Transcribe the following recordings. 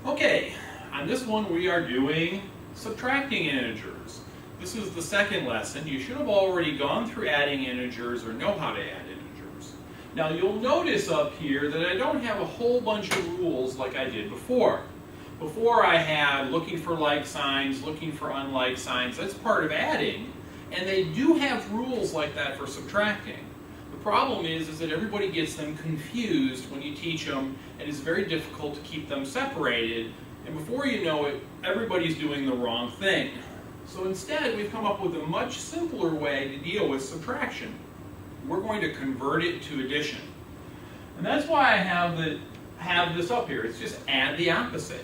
Okay, on this one we are doing subtracting integers. This is the second lesson. You should have already gone through adding integers or know how to add integers. Now you'll notice up here that I don't have a whole bunch of rules like I did before. Before I had looking for like signs, looking for unlike signs. That's part of adding, and they do have rules like that for subtracting. The problem is that everybody gets them confused when you teach them, and it's very difficult to keep them separated, and before you know it, everybody's doing the wrong thing. So instead, we've come up with a much simpler way to deal with subtraction. We're going to convert it to addition. And that's why I have this up here. It's just add the opposite.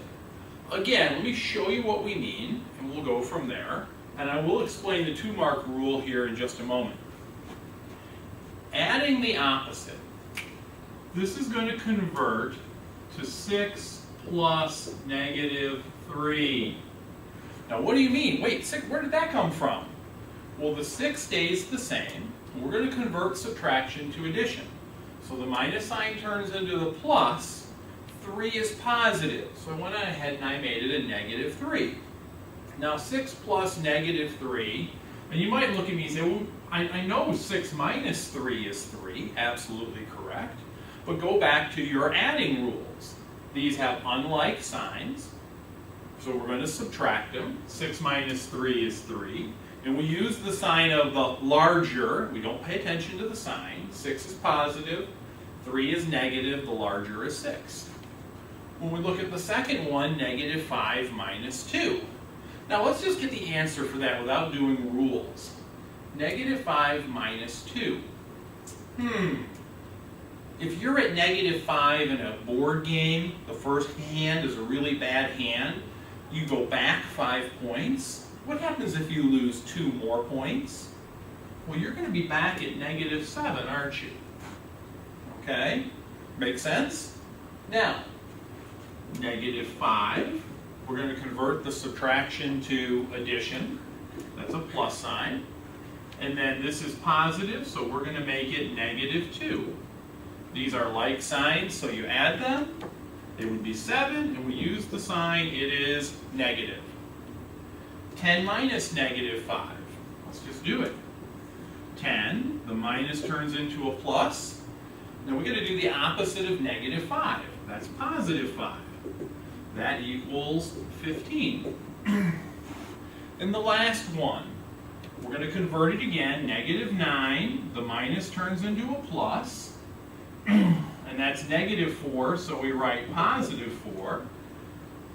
Again, let me show you what we mean, and we'll go from there. And I will explain the 2-mark rule here in just a moment. Adding the opposite. This is going to convert to 6 plus negative 3. Now what do you mean? Wait, where did that come from? Well, the 6 stays the same. We're going to convert subtraction to addition. So the minus sign turns into the plus. 3 is positive. So I went ahead and I made it a negative 3. Now 6 plus negative 3, and you might look at me and say, well, I know 6 minus 3 is 3. Absolutely correct. But go back to your adding rules. These have unlike signs. So we're going to subtract them. 6 minus 3 is 3. And we use the sign of the larger. We don't pay attention to the sign. 6 is positive. 3 is negative. The larger is 6. When we look at the second one, negative 5 minus 2. Now let's just get the answer for that without doing rules. Negative 5 minus 2. If you're at negative 5 in a board game, the first hand is a really bad hand, you go back 5 points. What happens if you lose 2 more points? Well, you're going to be back at negative 7, aren't you? Okay? Make sense? Now, negative 5. We're going to convert the subtraction to addition. That's a plus sign. And then this is positive, so we're going to make it negative 2. These are like signs, so you add them. It would be 7, and we use the sign, it is negative. 10 minus negative 5. Let's just do it. 10, the minus turns into a plus. Now we're going to do the opposite of negative 5. That's positive 5. That equals 15. And the last one, we're going to convert it again. Negative 9, the minus turns into a plus. And that's negative 4, so we write positive 4.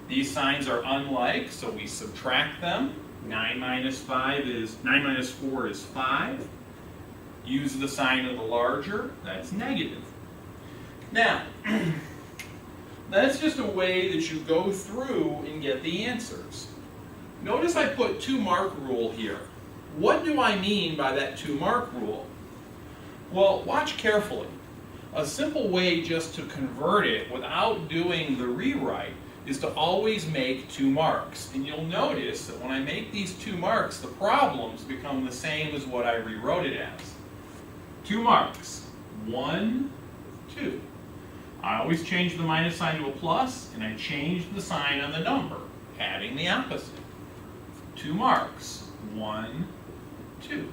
These signs are unlike, so we subtract them. 9 minus 4 is 5. Use the sign of the larger, that's negative. Now, that's just a way that you go through and get the answers. Notice I put 2-mark rule here. What do I mean by that 2-mark rule? Well, watch carefully. A simple way just to convert it without doing the rewrite is to always make 2 marks. And you'll notice that when I make these 2 marks, the problems become the same as what I rewrote it as. 2 marks. 1, 2. I always change the minus sign to a plus, and I change the sign on the number, adding the opposite. 2 marks. 1, 2.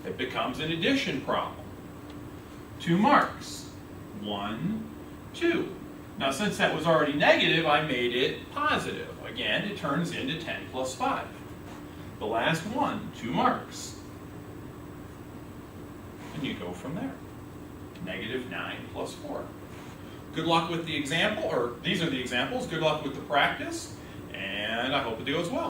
It becomes an addition problem. 2 marks. 1, 2. Now since that was already negative, I made it positive. Again, it turns into 10 plus 5. The last one, 2 marks. And you go from there. Negative 9 plus 4. Good luck with the example, or these are the examples. Good luck with the practice, and I hope it goes well.